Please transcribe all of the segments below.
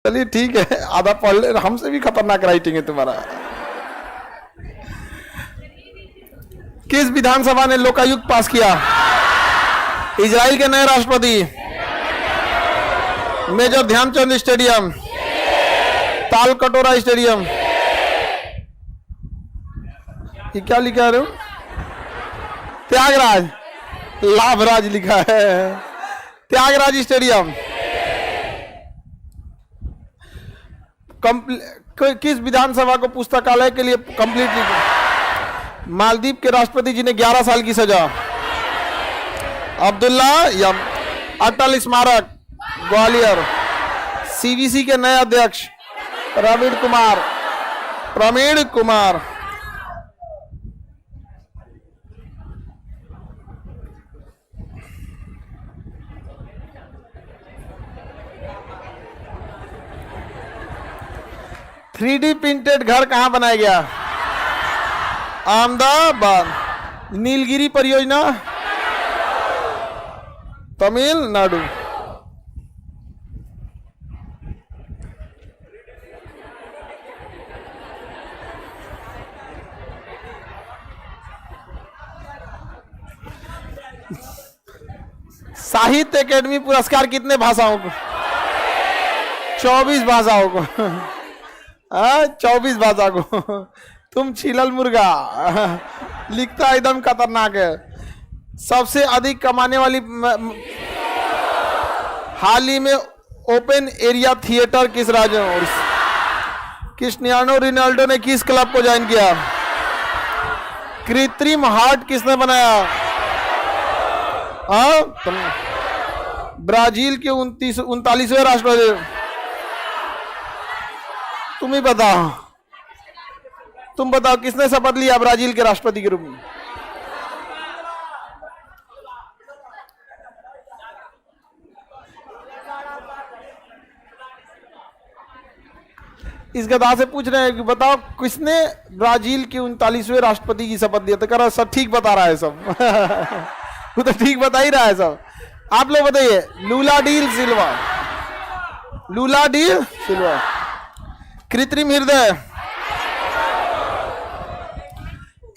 चलिए ठीक है, आधा पढ़ ले, हमसे भी खतरनाक राइटिंग है तुम्हारा। किस विधानसभा ने लोकायुक्त पास किया? इजराइल के नए राष्ट्रपति, मेजर ध्यानचंद स्टेडियम, ताल कटोरा स्टेडियम। ये क्या लिखा है? त्यागराज, लाभराज लिखा है, त्यागराज स्टेडियम। किस विधानसभा को पुस्तकालय के लिए कंप्लीट? मालदीव के राष्ट्रपति जी ने 11 साल की सजा। अब्दुल्ला या अटल स्मारक, ग्वालियर। सीवीसी के नए अध्यक्ष Praveen Kumar. Three D printed घर कहां बनाया गया? अहमदाबाद। नीलगिरी परियोजना, तमिलनाडु। साहित्य अकेडमी पुरस्कार कितने भाषाओं को? 24 भाषाओं को। 24 भाषा को। तुम छिलल मुर्गा, लिखता एकदम खतरनाक है। सबसे अधिक कमाने वाली हाल ही में ओपन एरिया थिएटर किस राज्य में? क्रिस्टियानो रोनाल्डो ने किस क्लब को ज्वाइन किया? कृत्रिम हार्ट किसने बनाया? ब्राजील के 39वें राष्ट्रपति। तुम ही बताओ, तुम बताओ किसने शपथ लिया ब्राजील के राष्ट्रपति के रूप में? इस गधा से पूछ रहे हैं कि बताओ किसने ब्राजील के 39वें राष्ट्रपति की शपथ लिया? तो कह रहा सब ठीक बता रहा है सब। वो तो ठीक बता ही रहा है सब। आप लोग बताइए। लूला डी सिल्वा। कृत्रिम हृदय।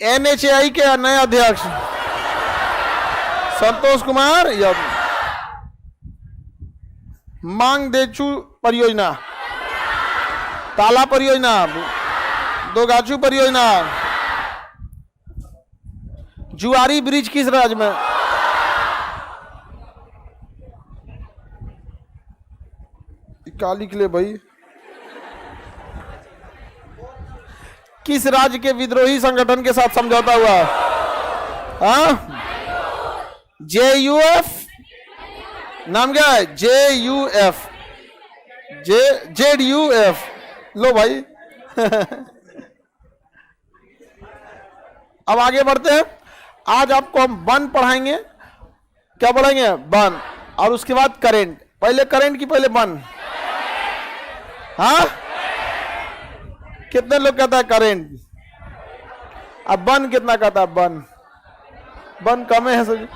NHAI के नए अध्यक्ष संतोष कुमार यादव। मांगदेचू परियोजना, ताला परियोजना, दोगाचू परियोजना। जुआरी ब्रिज किस राज्य में? क्या लिख ले भाई? किस राज्य के विद्रोही संगठन के साथ समझौता हुआ? JUF। नाम क्या है? ZUF। लो भाई। अब आगे बढ़ते हैं। आज आपको हम वन पढ़ाएंगे। क्या पढ़ाएंगे? वन। और उसके बाद करंट। पहले करंट की पहले वन। हाँ, कितने लोग कहता है करंट? अब वन कितना कहता है? वन कम है सभी।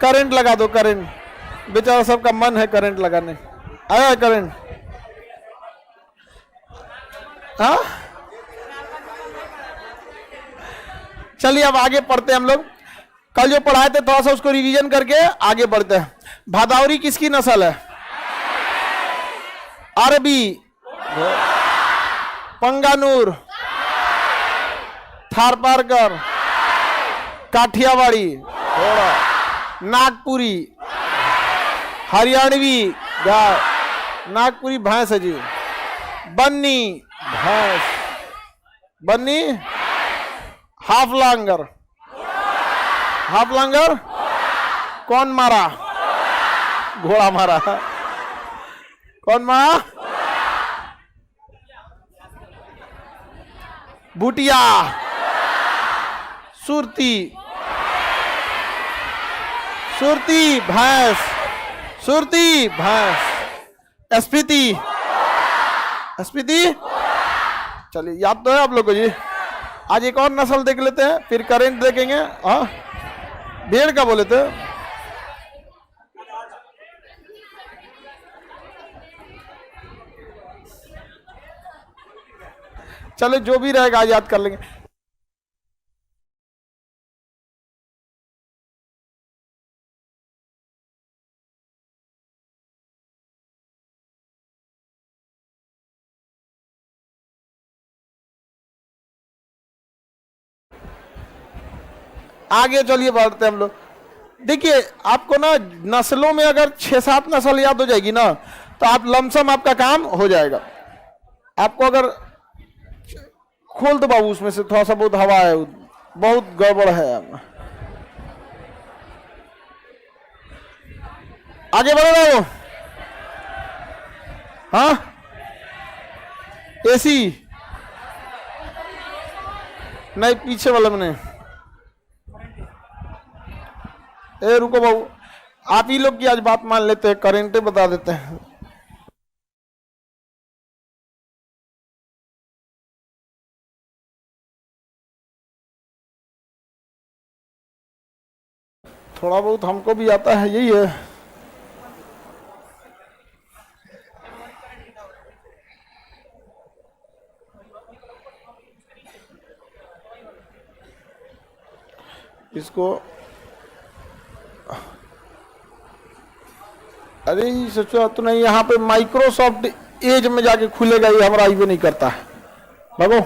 करंट लगा दो, करंट। बेचारा सबका मन है करंट लगाने। आया है करंट? हाँ, चलिए अब आगे पढ़ते हैं हम लोग। कल जो पढ़ाए थे थोड़ा सा उसको रिवीजन करके आगे बढ़ते हैं। भादौरी किसकी नस्ल है? अरबी, पंगानूर, थारपारकर, काठियावाड़ी, नागपुरी, हरियाणवी गाय, नागपुरी भैंस है जी। बन्नी भैंस, बन्नी। हाफलांगर, हाफलांगर कौन मारा? घोड़ा मारा। कौन मारा? भूटिया। सुरती, सुरती भैंस, सुरती भैंस। स्फीति, स्फीति। चलिए याद तो है आप लोग को जी। आज एक और नस्ल देख लेते हैं, फिर करंट देखेंगे। हाँ, भेड़ का बोले थे? चलो जो भी रहेगा आज याद कर लेंगे। आगे चलिए बढ़ते हम लोग। देखिए आपको ना नस्लों में अगर 6-7 नस्ल याद हो जाएगी ना तो आप लमसम आपका काम हो जाएगा। आपको अगर खोल दो बाबू, उसमें से थोड़ा सा बहुत हवा है, बहुत गड़बड़ है। आगे बढ़ो बाबू। हाँ एसी नहीं, पीछे वाले में नहीं। ए रुको बाबू, आप ही लोग की आज बात मान लेते हैं, करेंटे बता देते हैं। थोड़ा बहुत हमको भी आता है, यही है। इसको अरे सोचो तो नहीं, यहाँ पे माइक्रोसॉफ्ट एज में जाके खुलेगा, ये हमारा आई भी नहीं करता है। भागो।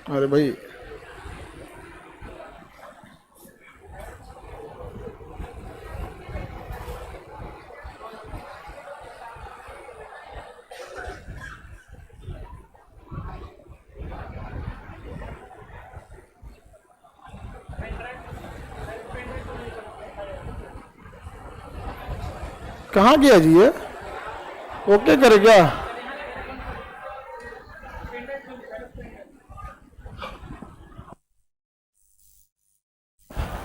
अरे भाई कहाँ गया जी ये? ओके करेगा?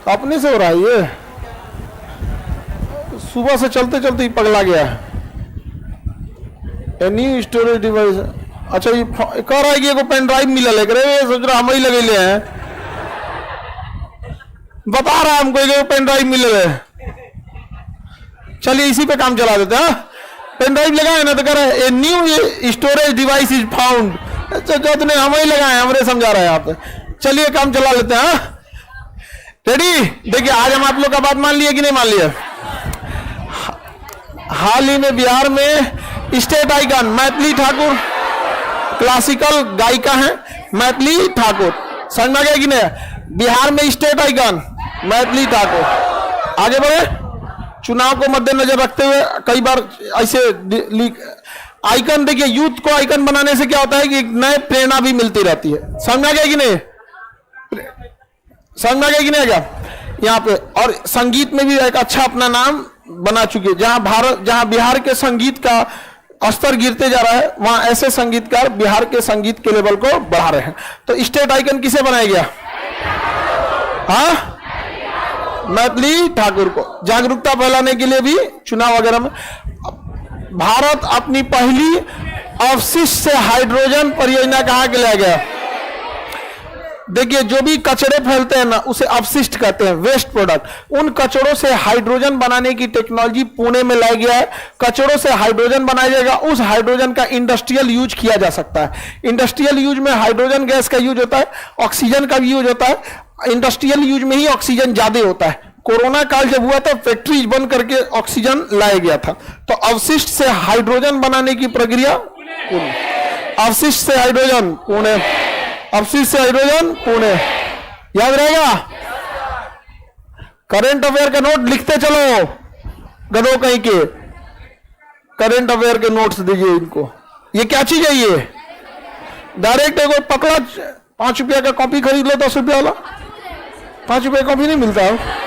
अपने से हो रहा है ये, सुबह से चलते चलते ही पगला गया है। न्यू स्टोरेज डिवाइस, अच्छा ये कह रहा है कि एगो पेन ड्राइव मिला लेकर, सोच रहा हम ही लगे ले हैं। बता रहा है हमको एगो पेन ड्राइव मिले है। चलिए इसी पे काम चला देते हैं। पेन ड्राइव लगाए ना तो कह रहे हैं new storage device is found. अच्छा जो तुमने हम ही लगाए, हमरे समझा रहे हैं आप। चलिए काम चला लेते हैं। रेडी? देखिए आज हम आप लोग का बात मान लिए कि नहीं मान लिया? हाल ही में बिहार में state icon Maithili Thakur, classical गायिका हैं मैथिली ठाकुर, समझ में आ गया कि नहीं? बिहार में स्टेट आइकन मैथिली ठाकुर। आगे बढ़े। चुनाव को मद्देनजर रखते हुए कई बार ऐसे आइकन, देखिए यूथ को आइकन बनाने से क्या होता है कि नए प्रेरणा भी मिलती रहती है। समझ में आ गया कि नहीं? समझ में आ गया कि नहीं? क्या यहाँ पे और संगीत में भी एक अच्छा अपना नाम बना चुके, जहां बिहार के संगीत का स्तर गिरते जा रहा है, वहां ऐसे संगीतकार बिहार के संगीत के लेवल को बढ़ा रहे हैं। तो स्टेट आइकन किसे बनाया गया? हाँ मैथिली ठाकुर को। जागरूकता फैलाने के लिए भी चुनाव वगैरह में। भारत अपनी पहली अवशिष्ट से हाइड्रोजन परियोजना कहाँ के लाया गया? देखिए जो भी कचरे फैलते हैं ना उसे अपशिष्ट कहते हैं, वेस्ट प्रोडक्ट। उन कचरों से हाइड्रोजन बनाने की टेक्नोलॉजी पुणे में लाया गया है। कचरों से हाइड्रोजन बनाया जाएगा, उस हाइड्रोजन का इंडस्ट्रियल यूज किया जा सकता है। इंडस्ट्रियल यूज में हाइड्रोजन गैस का यूज होता है, ऑक्सीजन का भी यूज होता है। इंडस्ट्रियल यूज में ही ऑक्सीजन ज्यादा होता है। कोरोना काल जब हुआ था फैक्ट्रीज बंद करके ऑक्सीजन लाया गया था। तो अवशिष्ट से हाइड्रोजन बनाने की प्रक्रिया अवशिष्ट से हाइड्रोजन पुणे, अवशिष्ट से हाइड्रोजन पुणे। याद रहेगा? करंट अफेयर का नोट लिखते चलो, गधों कहीं के। करंट अफेयर के नोट्स दीजिए इनको। ये क्या चीज है? ये डायरेक्ट एगो पकड़ा 5 रुपया का कॉपी खरीद लो, 10 रुपया वाला। 5 रुपया कॉपी नहीं मिलता है।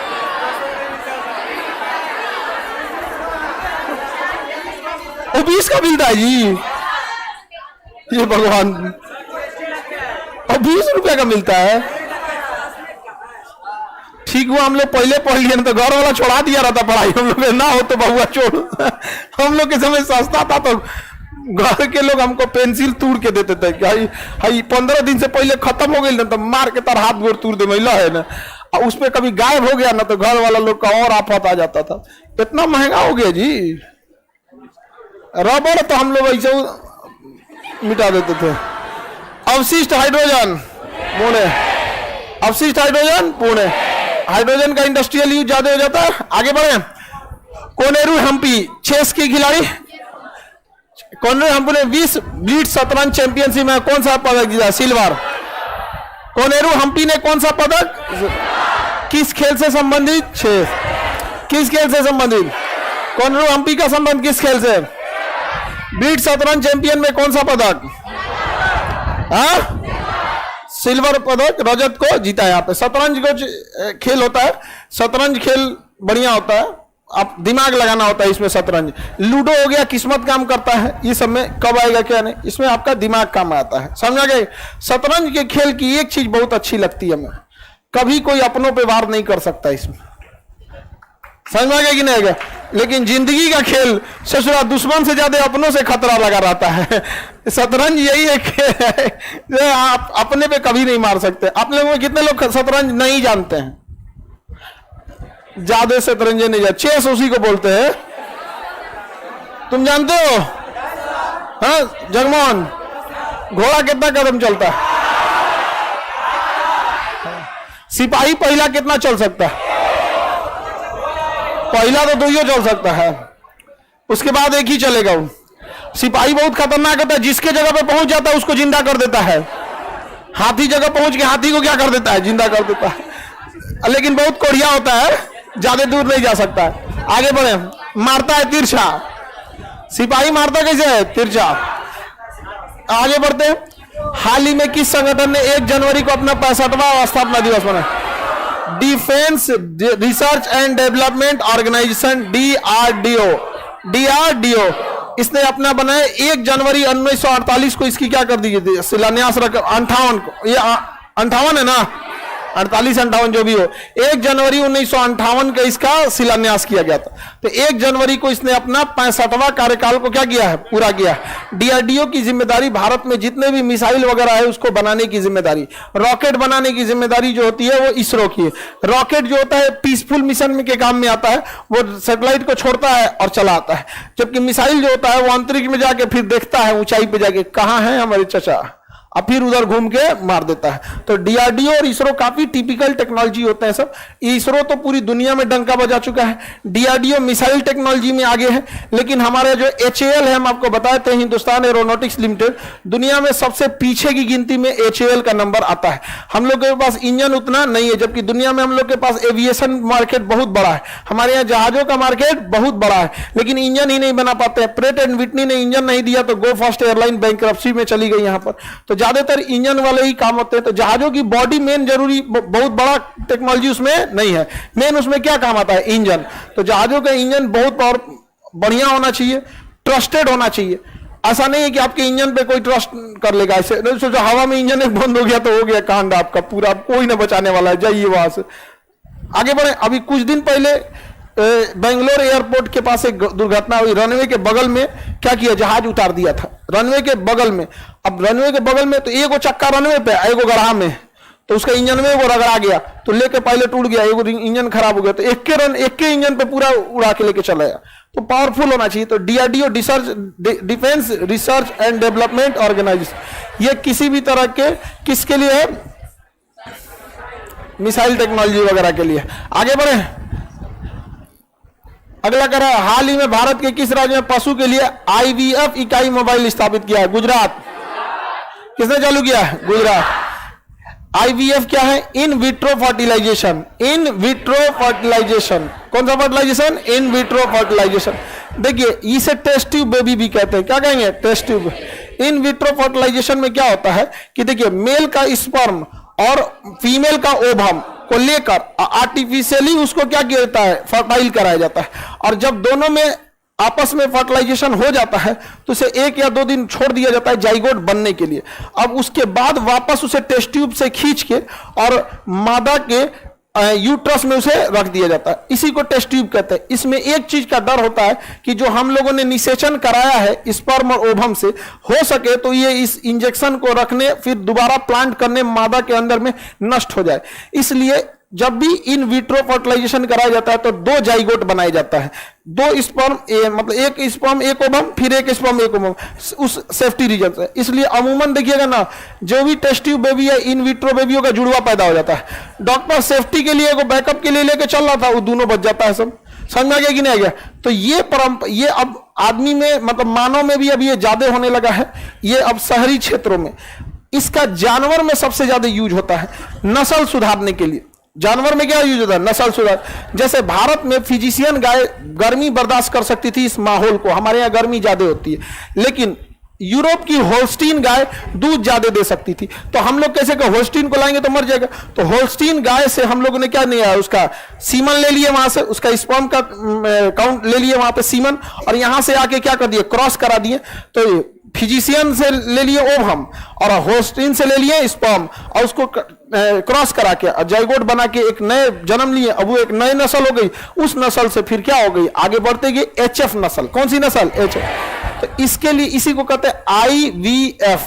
वो 20 का मिलता है जी। ये भगवान ₹20 का मिलता है। ठीक हुआ हम लोग पहले पढ़ लिए, तो घर वाला छोड़ा दिया रहता पढ़ाई, हम लोग ना हो तो बहुआ छोड़। हम लोग के समय सस्ता था तो घर के लोग हमको पेंसिल तोड़ के देते थे। हाई 15 दिन से पहले खत्म हो गई ना तो मार के तार हाथ गोड़ तोड़ दे, महिला है ना, और उस पर कभी गायब हो गया ना तो घर वाला लोग का और आफत आ जाता था। इतना महंगा हो गया जी। रबड़ तो हम लोग ऐसे मिटा देते थे। अवशिष्ट हाइड्रोजन पुणे, अवशिष्ट हाइड्रोजन पुणे। हाइड्रोजन का इंडस्ट्रियल यूज ज्यादा हो जाता है। आगे बढ़े। कोनेरू हम्पी चेस की खिलाड़ी, कोनेरू हम्पी ने 20 ब्लिट्ज शतरंज चैंपियनशिप में कौन सा पदक जीता? सिल्वर। कोनेरू हम्पी ने कौन सा पदक, किस खेल से संबंधित? चेस। किस खेल से संबंधित? कोनेरू हम्पी का संबंध किस खेल से? ब्लिट्ज शतरंज चैंपियन में कौन सा पदक? हाँ, सिल्वर पदक, रजत को जीता है। यहाँ पे शतरंज को खेल होता है, शतरंज खेल बढ़िया होता है, आप दिमाग लगाना होता है इसमें। शतरंज, लूडो हो गया किस्मत काम करता है, ये सब में कब आएगा क्या नहीं, इसमें आपका दिमाग काम आता है, समझा गए। शतरंज के खेल की एक चीज बहुत अच्छी लगती है हमें, कभी कोई अपनों पे वार नहीं कर सकता इसमें, समझ गए कि नहीं गया। लेकिन जिंदगी का खेल ससुरा दुश्मन से ज्यादा अपनों से खतरा लगा रहता है। शतरंज यही एक खेल है जो आप अपने पे कभी नहीं मार सकते। आप लोगों में कितने लोग शतरंज नहीं जानते हैं? ज्यादा शतरंज नहीं जानते। चेस उसी को बोलते हैं, तुम जानते हो? हाँ जगमोहन, घोड़ा कितना कदम चलता है? सिपाही पहिला कितना चल सकता है? पहला तो 2 चल सकता है, उसके बाद एक ही चलेगा। वो सिपाही बहुत खतरनाक होता है, जिसके जगह पे पहुंच जाता है उसको जिंदा कर देता है। हाथी जगह पहुंच के हाथी को क्या कर देता है? जिंदा कर देता है। लेकिन बहुत कोढ़िया होता है, ज्यादा दूर नहीं जा सकता है। आगे बढ़े। मारता है तिरछा, सिपाही मारता कैसे है? तिरछा। आगे बढ़ते हैं। हाल ही में किस संगठन ने 1 जनवरी को अपना 65वां स्थापना दिवस मनाया? Defence research and development organisation, DRDO। DRDO इसने अपना बनाया 1 जनवरी 1948 को। इसकी क्या कर दी थी? शिलान्यास रख 58 को, ये 58 है ना, 48-58 जो भी हो, 1 जनवरी 1958 का इसका शिलान्यास किया गया था। तो 1 जनवरी को इसने अपना 65वां कार्यकाल को क्या किया है? पूरा किया। DRDO की जिम्मेदारी भारत में जितने भी मिसाइल वगैरह है उसको बनाने की जिम्मेदारी, रॉकेट बनाने की जिम्मेदारी जो होती है वो इसरो की है। रॉकेट जो होता है पीसफुल मिशन में के काम में आता है, वो सैटेलाइट को छोड़ता है और चलाता है। जबकि मिसाइल जो होता है वो अंतरिक्ष में जाके फिर देखता है ऊंचाई पे जाके कहाँ है हमारे चचा, और फिर उधर घूम के मार देता है। तो DRDO और इसरो काफी टिपिकल टेक्नोलॉजी होते हैं सब। इसरो तो पूरी दुनिया में डंका बजा चुका है, DRDO मिसाइल टेक्नोलॉजी में आगे है। लेकिन हमारे जो HAL है, हम आपको बताए थे, हिंदुस्तान एरोनॉटिक्स लिमिटेड, दुनिया में सबसे पीछे की गिनती में HAL का नंबर आता है। हम लोग के पास इंजन उतना नहीं है, जबकि दुनिया में हम लोग के पास एविएशन मार्केट बहुत बड़ा है। हमारे यहाँ जहाजों का मार्केट बहुत बड़ा है, लेकिन इंजन ही नहीं बना पाते हैं। प्रेट एंड विटनी ने इंजन नहीं दिया तो गो फास्ट एयरलाइन बैंकरप्सी में चली गई यहाँ पर। तो ज्यादातर इंजन वाले ही काम होते हैं। तो जहाजों की बॉडी मेन जरूरी, बहुत बड़ा टेक्नोलॉजी उसमें नहीं है। मेन उसमें क्या काम आता है? इंजन। तो जहाजों का इंजन बहुत पावर बढ़िया होना चाहिए, ट्रस्टेड होना चाहिए। ऐसा नहीं है कि आपके इंजन पे कोई ट्रस्ट कर लेगा। ऐसे सोचो हवा में इंजन एक बंद हो गया तो हो गया कांड आपका पूरा, कोई ना बचाने वाला है, जाइए वहां से। आगे बढ़े। अभी कुछ दिन पहले बेंगलोर एयरपोर्ट के पास एक दुर्घटना हुई। रनवे के बगल में क्या किया? जहाज उतार दिया था रनवे के बगल में। अब रनवे के बगल में तो एगो चक्का रनवे पे, एगो गढ़ा में, तो उसका इंजन में वो रगड़ा गया, तो लेके पायलट उड़ गया, एगो इंजन खराब हो गया, तो एक के इंजन पे पूरा उड़ा के लेके चला गया। तो पावरफुल होना चाहिए। तो DRDO defence research and development organisation, ये किसी भी तरह के किसके लिए है? मिसाइल टेक्नोलॉजी वगैरह के लिए। आगे बढ़े। अगला कह रहा है, हाल ही में भारत के किस राज्य में पशु के लिए IVF इकाई मोबाइल स्थापित किया है? गुजरात। किसने चालू किया है? गुजरात। IVF क्या है? In vitro fertilisation. In vitro fertilisation कौन सा फर्टिलाइजेशन? In vitro fertilisation. देखिए इसे टेस्ट ट्यूब बेबी भी कहते हैं। क्या कहेंगे? Test tube. In vitro fertilisation में क्या होता है कि देखिए मेल का स्पर्म और फीमेल का ओवम को लेकर आर्टिफिशियली उसको क्या किया जाता है? फर्टाइल कराया जाता है। और जब दोनों में आपस में फर्टिलाइजेशन हो जाता है तो उसे 1 या 2 दिन छोड़ दिया जाता है जाइगोट बनने के लिए। अब उसके बाद वापस उसे टेस्ट ट्यूब से खींच के और मादा के यूट्रस में उसे रख दिया जाता है, इसी को टेस्ट ट्यूब कहते हैं। इसमें एक चीज का डर होता है कि जो हम लोगों ने निषेचन कराया है स्पर्म और ओवम से, हो सके तो ये इस इंजेक्शन को रखने फिर दोबारा प्लांट करने मादा के अंदर में नष्ट हो जाए। इसलिए जब भी इन विट्रो फर्टिलाइजेशन कराया जाता है तो 2 जाइगोट बनाया जाता है, 2 स्पर्म मतलब 1 स्पर्म 1 ओवम, फिर 1 स्पर्म 1 ओवम, उस सेफ्टी रीजन से। इसलिए अमूमन देखिएगा ना, जो भी टेस्ट ट्यूब बेबी है इन विट्रो बेबियों का जुड़वा पैदा हो जाता है। डॉक्टर सेफ्टी के लिए एगो बैकअप के लिए लेके चल रहा था, वो दोनों बच जाता है। सब समझ में आ गया कि नहीं आ गया? तो ये अब आदमी में मतलब मानव में भी अब ये ज्यादा होने लगा है, ये अब शहरी क्षेत्रों में। इसका जानवर में सबसे ज्यादा यूज होता है नस्ल सुधारने के लिए। जानवर में क्या यूज होता है? नस्ल सुधार। जैसे भारत में फिजिशियन गाय गर्मी बर्दाश्त कर सकती थी इस माहौल को, हमारे यहाँ गर्मी ज्यादा होती है, लेकिन यूरोप की होल्स्टीन गाय दूध ज्यादा दे सकती थी। तो हम लोग कैसे होल्स्टीन को लाएंगे तो मर जाएगा, तो होल्स्टीन गाय से हम लोगों ने क्या नहीं आया, उसका सीमन ले लिए वहां से, उसका स्पर्म का काउंट ले लिए वहां पे सीमन, और यहां से आके क्या कर दिए, क्रॉस करा दिए। तो फिजिशियन से ले लिए ओवम और होल्स्टीन से ले लिए स्पर्म और उसको क्रॉस करा के जाइगोट बना के एक नए जन्म लिए। अब वो एक नई नस्ल हो गई, उस नस्ल से फिर क्या हो गई, आगे बढ़ते गए HF नस्ल। कौन सी नस्ल? HF। तो इसके लिए इसी को कहते हैं IVF।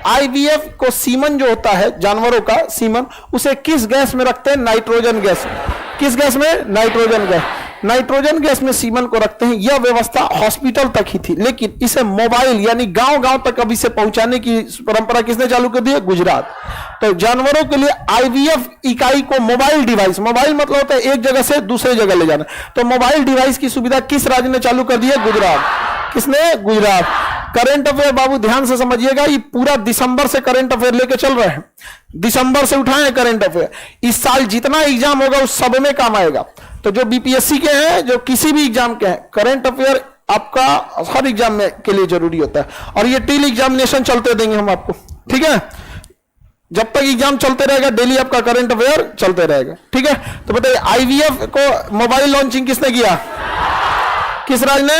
IVF को सीमन जो होता है जानवरों का सीमन, उसे किस गैस में रखते हैं? Nitrogen gas. किस गैस में? Nitrogen gas. नाइट्रोजन गैस में सीमन को रखते हैं। यह व्यवस्था हॉस्पिटल तक ही थी, लेकिन इसे मोबाइल यानी गांव-गांव तक अब इसे पहुंचाने की परंपरा किसने चालू कर दी है? गुजरात। तो जानवरों के लिए IVF इकाई को मोबाइल डिवाइस, मोबाइल मतलब होता है एक जगह से दूसरे जगह ले जाना, तो मोबाइल डिवाइस की सुविधा किस राज्य ने चालू कर दी है? गुजरात। किसने? गुजरात। करंट अफेयर बाबू ध्यान से समझिएगा, ये पूरा दिसंबर से करंट अफेयर लेके चल रहे हैं, दिसंबर से उठाए करंट अफेयर। इस साल जितना एग्जाम होगा उस सब में काम आएगा। तो जो BPSC के हैं, जो किसी भी एग्जाम के हैं, करंट अफेयर आपका हर एग्जाम में के लिए जरूरी होता है। और ये टील एग्जामिनेशन चलते देंगे हम आपको, ठीक है? जब तक एग्जाम चलते रहेगा डेली आपका करंट अफेयर चलते रहेगा, ठीक है? तो बताइए IVF को मोबाइल लॉन्चिंग किसने किया? किस राज्य ने?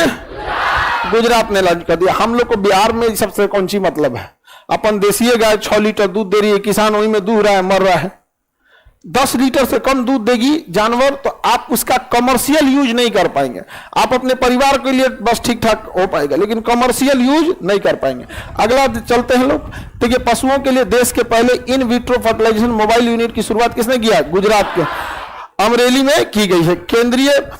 गुजरात ने लॉन्च कर दिया। हम लोग को बिहार में सबसे कौन सी मतलब है? अपन देसी गाय 6 लीटर दूध दे रही है, किसान वही में दूह रहा है, मर रहा है। 10 लीटर से कम दूध देगी जानवर तो आप उसका कमर्शियल यूज नहीं कर पाएंगे। आप अपने परिवार के लिए बस ठीक ठाक हो पाएगा, लेकिन कमर्शियल यूज नहीं कर पाएंगे। अगला चलते हैं लोग। देखिए, पशुओं के लिए देश के पहले in vitro fertilisation mobile unit की शुरुआत किसने किया? गुजरात के अमरेली में की गई है। केंद्रीय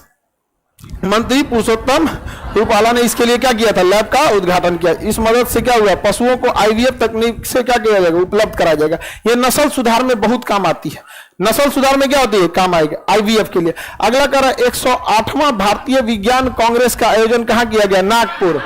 मंत्री पुरुषोत्तम रूपाला ने इसके लिए क्या किया था? लैब का उद्घाटन किया। इस मदद से क्या हुआ? पशुओं को IVF तकनीक से क्या किया जाएगा? उपलब्ध कराया जाएगा। यह नस्ल सुधार में बहुत काम आती है। नस्ल सुधार में क्या होती है? काम आएगा IVF के लिए। अगला कर 108वां भारतीय विज्ञान कांग्रेस का आयोजन कहां किया गया? नागपुर।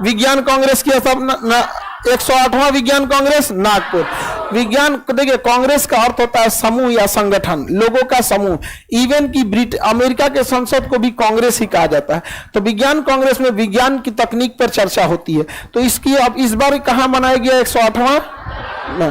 विज्ञान कांग्रेस की स्थापना 108वां विज्ञान कांग्रेस नागपुर। विज्ञान देखिए, कांग्रेस का अर्थ होता है समूह या संगठन, लोगों का समूह। इवन की अमेरिका के संसद को भी कांग्रेस ही कहा जाता है। तो विज्ञान कांग्रेस में विज्ञान की तकनीक पर चर्चा होती है। तो इसकी अब इस बार कहां मनाया गया 108वां?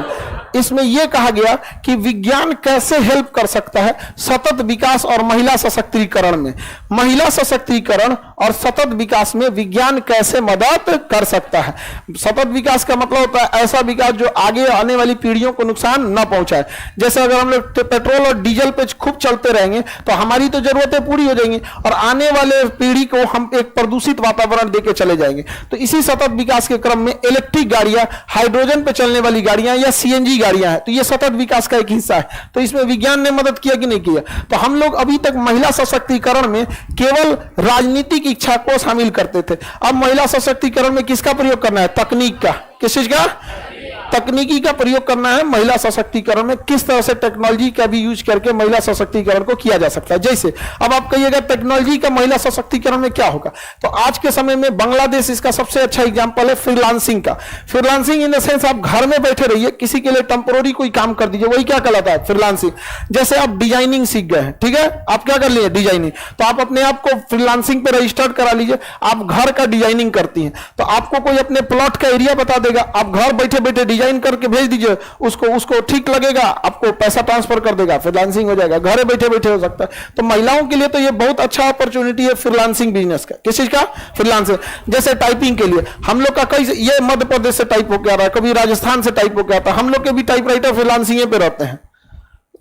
इसमें यह कहा गया कि विज्ञान कैसे हेल्प कर सकता है सतत विकास और महिला सशक्तिकरण में। महिला सशक्तिकरण और सतत विकास में विज्ञान कैसे मदद कर सकता है। सतत विकास का मतलब होता है ऐसा विकास जो आगे आने वाली पीढ़ियों को नुकसान न पहुंचाए। जैसे अगर हम लोग पेट्रोल और डीजल पे खूब चलते रहेंगे तो हमारी तो जरूरतें पूरी हो जाएंगी और आने वाले पीढ़ी को हम एक प्रदूषित वातावरण देके चले जाएंगे। तो इसी सतत विकास के क्रम में इलेक्ट्रिक गाड़ियां, हाइड्रोजन पे चलने वाली गाड़ियां या CNG गाड़ियां हैं, तो ये सतत विकास का एक हिस्सा है। तो इसमें विज्ञान ने मदद किया कि नहीं किया? तो हम लोग अभी तक महिला सशक्तिकरण में केवल राजनीतिक इच्छा को शामिल करते थे। अब महिला सशक्तिकरण में किसका प्रयोग करना है? तकनीक का। किस चीज का? तकनीकी का प्रयोग करना है महिला सशक्तिकरण में। किस तरह से टेक्नोलॉजी का भी यूज करके महिला सशक्तिकरण को किया जा सकता है। जैसे अब आप कहिएगा टेक्नोलॉजी का महिला सशक्तिकरण में क्या होगा, तो आज के समय में बांग्लादेश इसका सबसे अच्छा एग्जांपल है फ्रीलांसिंग का। फ्रीलांसिंग इन द सेंस आप घर में बैठे रहिए, किसी के लिए टेम्पोररी कोई काम कर दीजिए, वही क्या कहलाता है? फ्रीलांसिंग। जैसे आप डिजाइनिंग सीख गए हैं, ठीक है, आप क्या कर लिए? डिजाइनिंग। तो आप अपने आप को फ्रीलांसिंग पे रजिस्टर्ड करा लीजिए। आप घर का डिजाइनिंग करती हैं तो आपको कोई अपने प्लॉट का एरिया बता देगा, आप घर बैठे बैठे डिजाइन करके भेज दीजिए, उसको उसको ठीक लगेगा, आपको पैसा ट्रांसफर कर देगा, फ्रीलांसिंग हो जाएगा, घरे बैठे बैठे हो सकता है। तो महिलाओं के लिए तो ये बहुत अच्छा अपॉर्चुनिटी है फ्रीलांसिंग बिजनेस का। किस चीज का? फ्रीलांसिंग। जैसे टाइपिंग के लिए हम लोग का कई, ये मध्य प्रदेश से टाइप होकर आ रहा है, कभी राजस्थान से टाइप होकर आता है, हम लोग के भी टाइप राइटर फ्रीलांसिंग पे रहते हैं।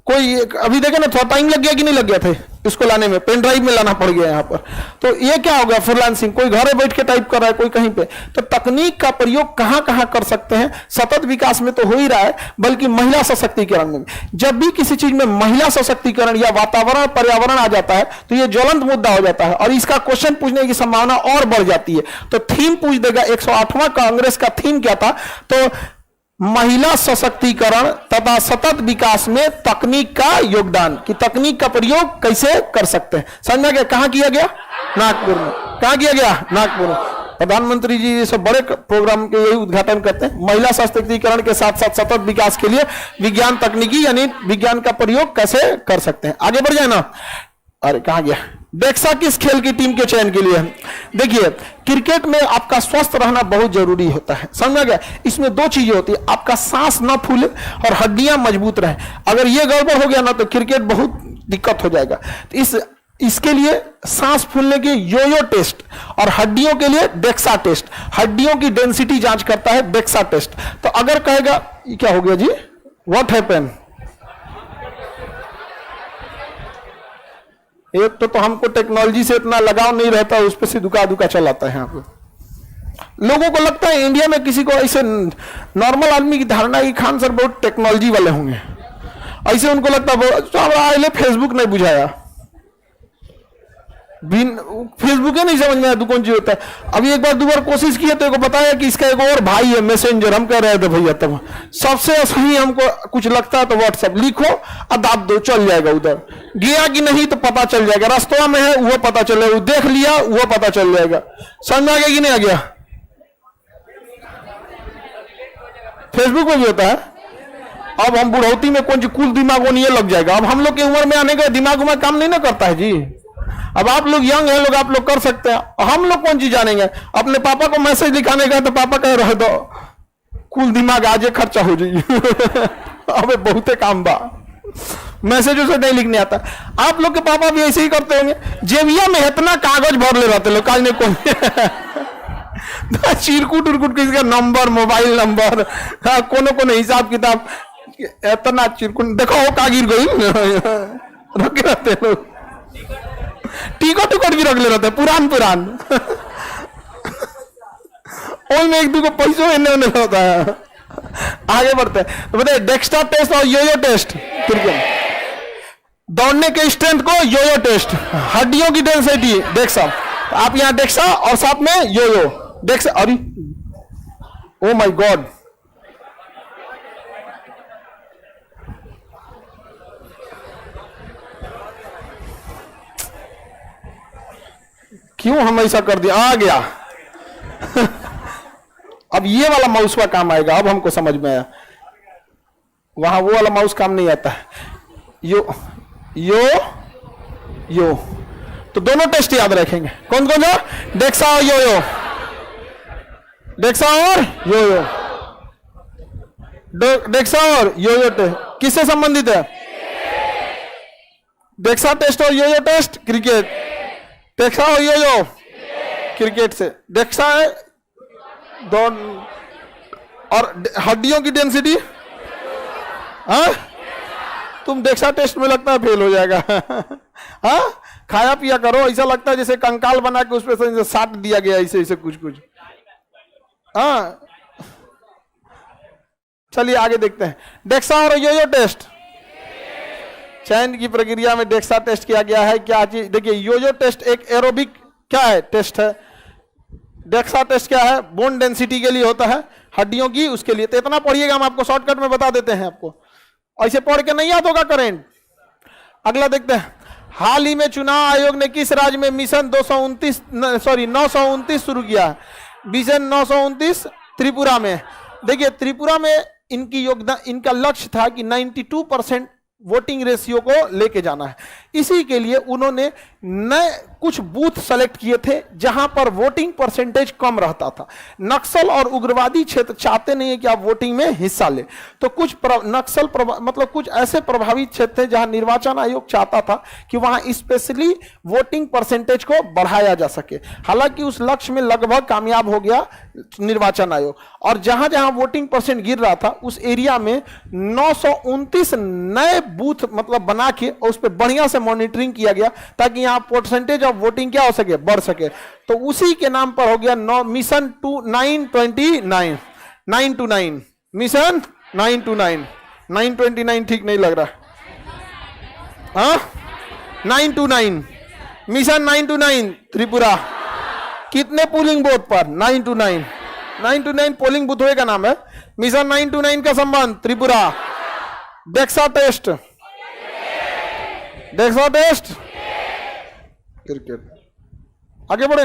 कोई अभी देखे ना, थोड़ा टाइम लग गया कि नहीं लग गया थे इसको लाने में, पेन ड्राइव में लाना पड़ गया यहाँ पर। तो ये क्या होगा? फ्रीलांसिंग, कोई घरे बैठ के टाइप कर रहा है, कोई कहीं पे। तो तकनीक का प्रयोग कहां कहां कर सकते हैं? सतत विकास में तो हो ही रहा है, बल्कि महिला सशक्तिकरण में। जब भी किसी चीज में महिला सशक्तिकरण या वातावरण पर्यावरण आ जाता है तो ये ज्वलंत मुद्दा हो जाता है और इसका क्वेश्चन पूछने की संभावना और बढ़ जाती है। तो थीम पूछ देगा। 108वां कांग्रेस का थीम क्या था? तो महिला सशक्तिकरण तथा सतत विकास में तकनीक का योगदान, कि तकनीक का प्रयोग कैसे कर सकते हैं। समझ गया? कहां किया गया? नागपुर में। कहां किया गया? नागपुर में। प्रधानमंत्री जी ये सब बड़े प्रोग्राम के यही उद्घाटन करते हैं। महिला सशक्तिकरण के साथ साथ सतत विकास के लिए विज्ञान तकनीकी यानी विज्ञान का प्रयोग कैसे कर सकते हैं। आगे बढ़ जाए ना। अरे कहां गया? डेक्सा किस खेल की टीम के चयन के लिए है? देखिए, क्रिकेट में आपका स्वस्थ रहना बहुत जरूरी होता है। समझ गया? इसमें दो चीजें होती है, आपका सांस न फूले और हड्डियां मजबूत रहे। अगर ये गड़बड़ हो गया ना तो क्रिकेट बहुत दिक्कत हो जाएगा। तो इसके लिए सांस फूलने के योयो टेस्ट और हड्डियों के लिए डेक्सा टेस्ट, हड्डियों की डेंसिटी जांच करता है डेक्सा टेस्ट। तो अगर कहेगा ये क्या हो गया जी, व्हाट हैपेंड? एक तो हमको टेक्नोलॉजी से इतना लगाव नहीं रहता, उस पर से दुका दुका चलाता है। यहाँ पे लोगों को लगता है इंडिया में किसी को ऐसे नॉर्मल आदमी की धारणा की खान सर बहुत टेक्नोलॉजी वाले होंगे, ऐसे उनको लगता है फेसबुक नहीं बुझाया, फेसबुक है नहीं समझ में आया कौन चीज होता है। अभी एक बार दो बार कोशिश की है तो बताया कि इसका एक और भाई है मैसेंजर। हम कह रहे थे भैया तब सबसे सही हमको कुछ लगता है तो व्हाट्सएप लिखो और दाब दो, चल जाएगा। उधर गया कि नहीं तो पता चल जाएगा, रास्ता में है वो पता चल जाएगा, देख लिया वो पता चल जाएगा। समझ में आ गया कि नहीं आ गया? फेसबुक में भी होता है। अब हम बुढ़ौती में कौन सी कुल दिमाग नहीं लग जाएगा। अब हम लोग की उम्र में आने का दिमाग में काम नहीं ना करता है जी। अब आप लोग यंग हैं, लोग आप लोग कर सकते हैं, हम लोग कौन चीज जानेंगे। अपने पापा को मैसेज लिखाने का तो पापा कह रहे दो कुल दिमाग आज खर्चा हो जाइए। अबे बहुते काम बा, मैसेज उसे नहीं लिखने आता। आप लोग के पापा भी ऐसे ही करते होंगे, जेबिया में इतना कागज भर ले रहते लोग, काज नहीं कोई चिरकुट उरकुट किसी का नंबर, मोबाइल नंबर, कोनो हिसाब किताब, इतना चिरकुट देखो वो का गिर गई रखे रहते लोग। टिकट उकट भी रख ले रहते पुरान में एक दो को पैसों इन्हें उन्हें होता है। आगे बढ़ते हैं तो बताइए, डेक्सा टेस्ट और योयो टेस्ट। दौड़ने के स्ट्रेंथ को योयो टेस्ट, हड्डियों की डेंसिटी डेक्सा। आप यहां डेक्सा और साथ में योयो डेक्सा। अरे ओ माय गॉड, क्यों हम ऐसा कर दिया? आ गया। अब ये वाला माउस का काम आएगा, अब हमको समझ में आया। वहां वो वाला माउस काम नहीं आता है। यो यो यो तो दोनों टेस्ट याद रखेंगे। कौन कौन सा? डेक्सा और योयो, डेक्सा और योयो, डेक्सा और योयो टेस्ट किससे संबंधित है? डेक्सा टेस्ट और योयो टेस्ट क्रिकेट, डेक्सा और योयो क्रिकेट से। डेक्सा है दौड़ और हड्डियों की डेंसिटी। हाँ तुम डेक्सा टेस्ट में लगता है फेल हो जाएगा। हाँ खाया पिया करो, ऐसा लगता है जैसे कंकाल बना के उस पर साट दिया गया, ऐसे ऐसे कुछ कुछ। हाँ चलिए आगे देखते हैं। डेक्सा और योयो टेस्ट, चयन की प्रक्रिया में डेक्सा टेस्ट किया गया है। क्या चीज? देखिए, योयो टेस्ट एक एरोबिक क्या है टेस्ट है, डेक्सा टेस्ट क्या है? बोन डेंसिटी के लिए होता है, हड्डियों की उसके लिए। तो इतना पढ़िएगा, हम आपको शॉर्टकट में बता देते हैं, आपको ऐसे पढ़ के नहीं याद होगा करंट। अगला देखते हैं, हाल ही में चुनाव आयोग ने किस राज्य में मिशन 929 शुरू किया? मिशन 929 त्रिपुरा में। देखिए त्रिपुरा में इनकी योगदान, इनका लक्ष्य था कि 92% वोटिंग रेशियो को लेके जाना है। इसी के लिए उन्होंने नए कुछ बूथ सेलेक्ट किए थे जहां पर वोटिंग परसेंटेज कम रहता था। नक्सल और उग्रवादी क्षेत्र चाहते नहीं है कि आप वोटिंग में हिस्सा ले, तो कुछ नक्सल मतलब कुछ ऐसे प्रभावित क्षेत्र थे जहां निर्वाचन आयोग चाहता था कि वहां स्पेशली वोटिंग परसेंटेज को बढ़ाया जा सके। हालांकि उस लक्ष्य में लगभग कामयाब हो गया निर्वाचन आयोग, और जहां जहां वोटिंग परसेंट गिर रहा था उस एरिया में 929 नए बूथ मतलब बना के उस पर बढ़िया से मॉनिटरिंग किया गया ताकि यहां परसेंटेज ऑफ वोटिंग क्या हो सके, बढ़ सके। तो उसी के नाम पर हो गया मिशन 929 929 मिशन 929 929 ठीक नहीं लग रहा, हाँ 929 मिशन 929 त्रिपुरा। कितने पोलिंग बूथ पर? 929 929 पोलिंग बूथों का नाम है। मिशन 929 का संबंध Tripura. DEXA test, DEXA test cricket. आगे बढ़े।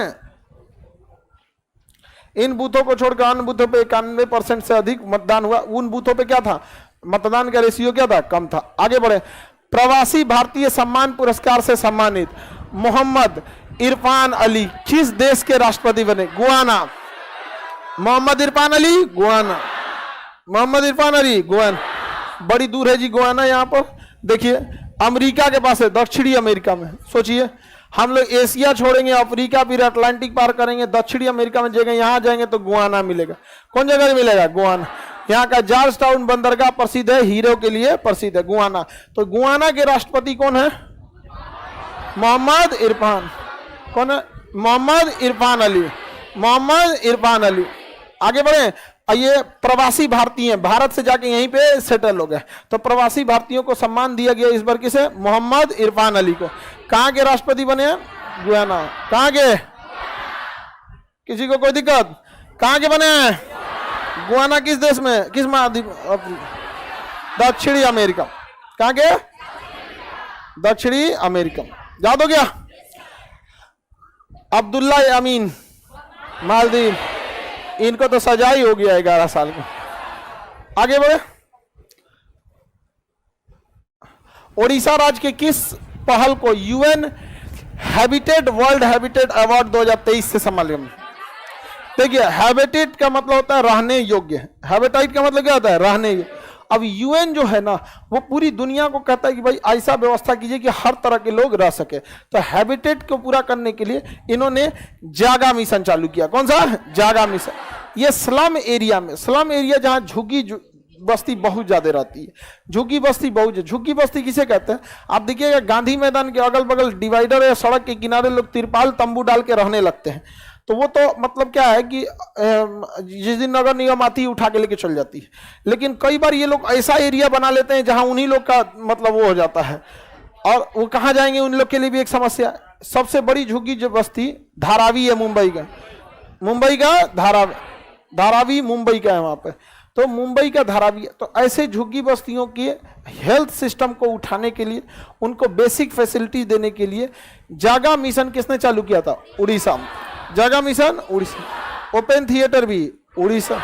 इन बूथों को छोड़कर अन्य बूथों पे 91% से अधिक मतदान हुआ। उन बूथों पे क्या था, मतदान का रेशियो क्या था, कम था। आगे बढ़े। प्रवासी भारतीय सम्मान पुरस्कार से सम्मानित मोहम्मद इरफान अली किस देश के राष्ट्रपति बने? Guyana. Mohamed Irfaan Ali Guyana, Mohamed Irfaan Ali Guyana. बड़ी दूर है जी गुआना, यहां पर देखिए अमेरिका के पास है, दक्षिणी अमेरिका में। सोचिए हम लोग एशिया छोड़ेंगे, अफ्रीका फिर अटलांटिक पार करेंगे, दक्षिणी अमेरिका में जगह यहां जाएंगे तो गुआना मिलेगा। कौन जगह मिलेगा? गुआना। यहाँ का जॉर्ज टाउन बंदरगाह प्रसिद्ध है, हीरो के लिए प्रसिद्ध है गुआना। तो गुआना के राष्ट्रपति कौन है? मोहम्मद इरफान। कौन है? मोहम्मद इरफान अली, मोहम्मद इरफान अली। आगे बढ़े। ये प्रवासी भारतीय भारत से जाके यहीं पे सेटल हो गए, तो प्रवासी भारतीयों को सम्मान दिया गया इस बार किसे? मोहम्मद इरफान अली को। कहां के राष्ट्रपति बने हैं? गुयाना। कहां के? किसी को कोई दिक्कत? कहां के बने हैं? गुयाना किस देश में, किस महाद्वीप? दक्षिणी अमेरिका। कहां के? दक्षिणी अमेरिका। याद हो गया? अब्दुल्ला अमीन मालदीव, इनको तो सजा ही हो गया 11 साल का। आगे बढ़े। ओडिशा राज्य के किस पहल को UN habitat world habitat award 2023 से सम्मानित? देखिए हैबिटेट का मतलब होता है रहने योग्य, हैबिटेट का मतलब क्या होता है? रहने योग्य। अब यूएन जो है ना वो पूरी दुनिया को कहता है कि भाई ऐसा व्यवस्था कीजिए कि हर तरह के लोग रह सके। तो हैबिटेट को पूरा करने के लिए इन्होंने जागा मिशन चालू किया। कौन सा? जागा मिशन। ये स्लम एरिया में, स्लम एरिया जहां झुग्गी बस्ती बहुत ज्यादा रहती है, झुग्गी बस्ती बहुत। झुग्गी बस्ती किसे कहते हैं? आप देखिएगा गांधी मैदान के अगल बगल डिवाइडर या सड़क के किनारे लोग तिरपाल तंबू डाल के रहने लगते हैं। तो वो तो मतलब क्या है कि जिस दिन नगर निगम आती है उठा के लेके चल जाती है। लेकिन कई बार ये लोग ऐसा एरिया बना लेते हैं जहां उन्हीं लोग का मतलब वो हो जाता है, और वो कहाँ जाएंगे उन लोग के लिए भी एक समस्या। सबसे बड़ी झुग्गी जो बस्ती धारावी है मुंबई का, मुंबई का धारावी मुंबई का है वहां पे। तो मुंबई का धारावी। तो ऐसे झुग्गी बस्तियों के हेल्थ सिस्टम को उठाने के लिए, उनको बेसिक फैसिलिटी देने के लिए जागा मिशन किसने चालू किया था? उड़ीसा। जागा मिशन उड़ीसा। ओपन थिएटर भी उड़ीसा,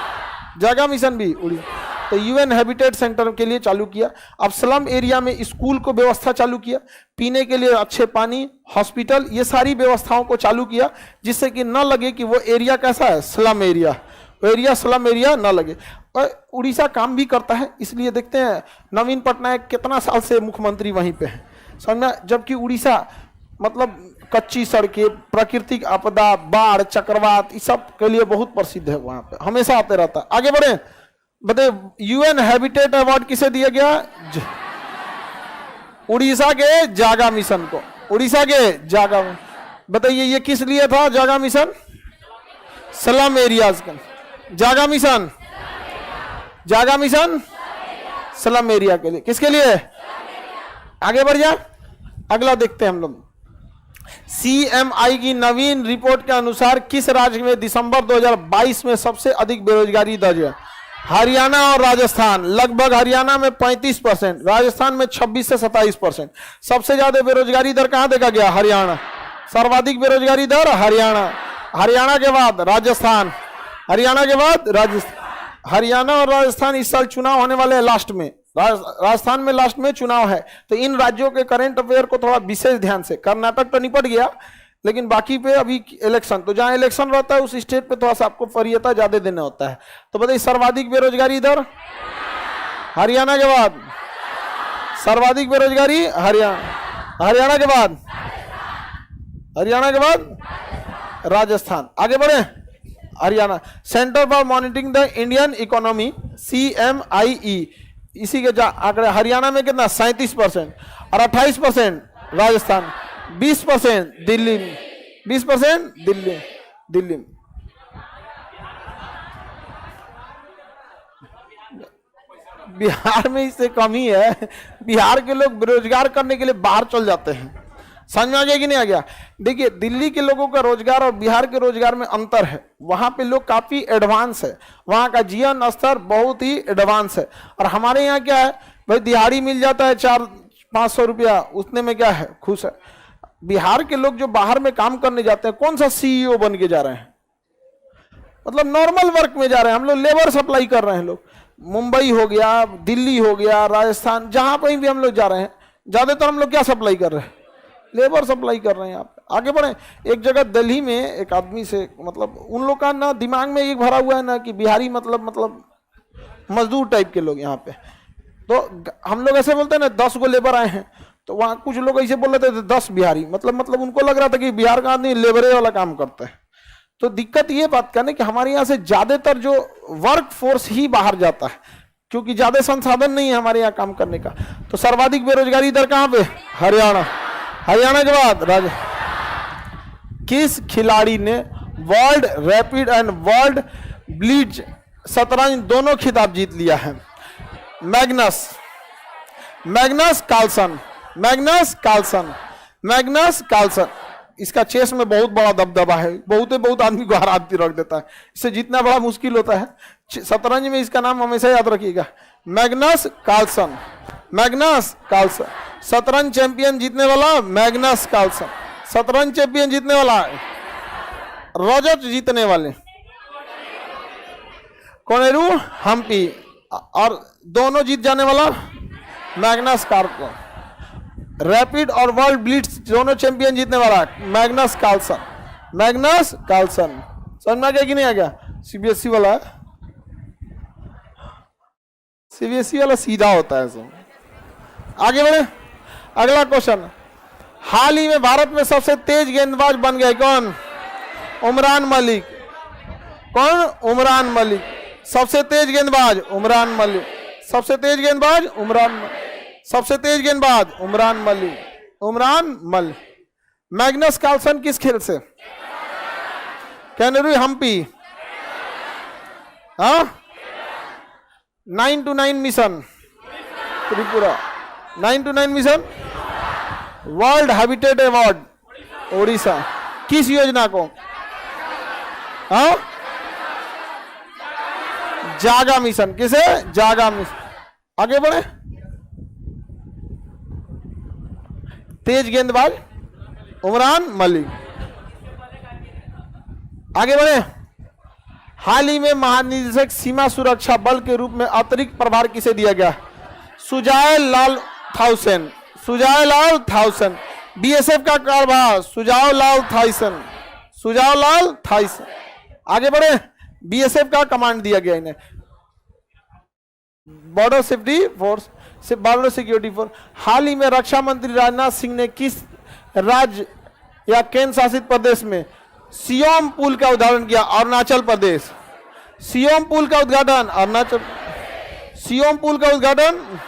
जागा मिशन भी उड़ीसा। तो यूएन हैबिटेट सेंटर के लिए चालू किया। अब स्लम एरिया में स्कूल को व्यवस्था चालू किया, पीने के लिए अच्छे पानी, हॉस्पिटल, ये सारी व्यवस्थाओं को चालू किया जिससे कि न लगे कि वो एरिया कैसा है, slum area. Area slum area ना लगे। और उड़ीसा काम भी करता है, इसलिए देखते हैं नवीन पटनायक कितना साल से मुख्यमंत्री वहीं पे है, समझना। जबकि उड़ीसा मतलब कच्ची सड़कें, प्राकृतिक आपदा, बाढ़, चक्रवात, इस सब के लिए बहुत प्रसिद्ध है, वहां पे हमेशा आते रहता है। आगे बढ़े। बताइए यूएन हैबिटेट अवार्ड किसे दिया गया? उड़ीसा के जागा मिशन को। उड़ीसा के जागा। बताइए ये किस लिए था जागा मिशन? स्लम एरियाज का। जागा मिशन, जागा मिशन स्लम एरिया के लिए। किसके लिए? आगे बढ़ जा। अगला देखते हैं हम लोग। सीएमआई की नवीन रिपोर्ट के अनुसार किस राज्य में दिसंबर 2022 में सबसे अधिक बेरोजगारी दर्ज है? हरियाणा और राजस्थान। लगभग हरियाणा में 35%, राजस्थान में 26 से 27%। सबसे ज्यादा बेरोजगारी दर कहां देखा गया? हरियाणा। सर्वाधिक बेरोजगारी दर हरियाणा। हरियाणा के बाद राजस्थान, हरियाणा के बाद राजस्थान। हरियाणा और राजस्थान इस साल चुनाव होने वाले हैं लास्ट में, राजस्थान में लास्ट में चुनाव है, तो इन राज्यों के करंट अफेयर को थोड़ा विशेष ध्यान से, कर्नाटक तो निपट गया लेकिन बाकी पे अभी इलेक्शन, तो जहां इलेक्शन रहता है उस स्टेट पे थोड़ा सा आपको वरीयता ज्यादा देना होता है। तो बताइए सर्वाधिक बेरोजगारी इधर हरियाणा के बाद, सर्वाधिक बेरोजगारी हरियाणा के बाद, हरियाणा के बाद राजस्थान। आगे बढ़े, Haryana centre for monitoring the Indian economy CMIE, इसी के आंकड़े हरियाणा में कितना 37% और 28% राजस्थान, 20% दिल्ली, 20% दिल्ली। बिहार में इससे कम ही है। बिहार के लोग बेरोजगार करने के लिए बाहर चल जाते हैं। समझ में आ गया कि नहीं आ गया? देखिए दिल्ली के लोगों का रोजगार और बिहार के रोजगार में अंतर है। वहां पे लोग काफी एडवांस है, वहां का जीवन स्तर बहुत ही एडवांस है। और हमारे यहाँ क्या है भाई, दिहाड़ी मिल जाता है 400-500 रुपया, उतने में क्या है, खुश है। बिहार के लोग जो बाहर में काम करने जाते हैं, कौन सा CEO बन के जा रहे हैं, मतलब नॉर्मल वर्क में जा रहे हैं। हम लोग लेबर सप्लाई कर रहे हैं। लोग मुंबई हो गया, दिल्ली हो गया, राजस्थान, जहां कहीं भी हम लोग जा रहे हैं, ज्यादातर हम लोग क्या सप्लाई कर रहे हैं, लेबर सप्लाई कर रहे हैं। आप आगे बढ़े, एक जगह दिल्ली में एक आदमी से, मतलब उन लोग का ना दिमाग में एक भरा हुआ है ना कि बिहारी मतलब मजदूर टाइप के लोग यहाँ पे। तो हम लोग ऐसे बोलते हैं ना 10 गो लेबर आए हैं, तो वहाँ कुछ लोग ऐसे बोल रहे थे 10 बिहारी, मतलब उनको लग रहा था कि बिहार का आदमी लेबरे वाला काम करता है। तो दिक्कत ये बात करने कि हमारे यहाँ से ज्यादातर जो वर्क फोर्स ही बाहर जाता है, क्योंकि ज्यादा संसाधन नहीं है हमारे यहाँ काम करने का। तो सर्वाधिक बेरोजगारी इधर कहाँ पे, हरियाणा के बाद किस खिलाड़ी ने world rapid and world blitz शतरंज दोनों खिताब जीत लिया है? Magnus Carlsen. इसका चेस में बहुत बड़ा दबदबा है, बहुत आदमी को हरा रख देता है, इससे जीतना बड़ा मुश्किल होता है। शतरंज में इसका नाम हमेशा याद रखिएगा, मैग्नस कार्लसन। शतरंज चैंपियन जीतने वाला मैग्नस कार्लसन, शतरंज चैंपियन जीतने वाला, रजत जीतने वाले कोनेरू हम्पी, और दोनों जीत जाने वाला मैग्नस कार्लसन। रैपिड और वर्ल्ड ब्लिट्ज दोनों चैंपियन जीतने वाला मैग्नस कार्लसन। समझ में आ गया कि नहीं आ गया? CBSE वाला है, CBSE वाला सीधा होता है सब। आगे बढ़े, अगला क्वेश्चन, हाल ही में भारत में सबसे तेज गेंदबाज बन गए कौन? उमरान मलिक। कौन? उमरान मलिक। सबसे तेज गेंदबाज उमरान मलिक, सबसे तेज गेंदबाज उमरान मलिक। मैग्नस कार्लसन किस खेल से? Koneru Humpy, 9-9 mission Tripura, 9-9 mission. World habitat award Odisha, किस योजना को? जागा मिशन। किसे? जागा मिशन। आगे बढ़े, तेज गेंदबाज उमरान मलिक। आगे बढ़े, हाल ही में महानिदेशक सीमा सुरक्षा बल के रूप में अतिरिक्त प्रभार किसे दिया गया? सुजाय लाल थाउसेन। BSF का कारभार सुजाव लाल थाइसन। आगे बढ़े, BSF का कमांड दिया गया इन्हें, बॉर्डर सिक्योरिटी फोर्स। हाल ही में रक्षा मंत्री राजनाथ सिंह ने किस राज्य या केंद्र शासित प्रदेश में सियोम पुल का उद्घाटन किया? अरुणाचल प्रदेश। सियोम पुल का उद्घाटन,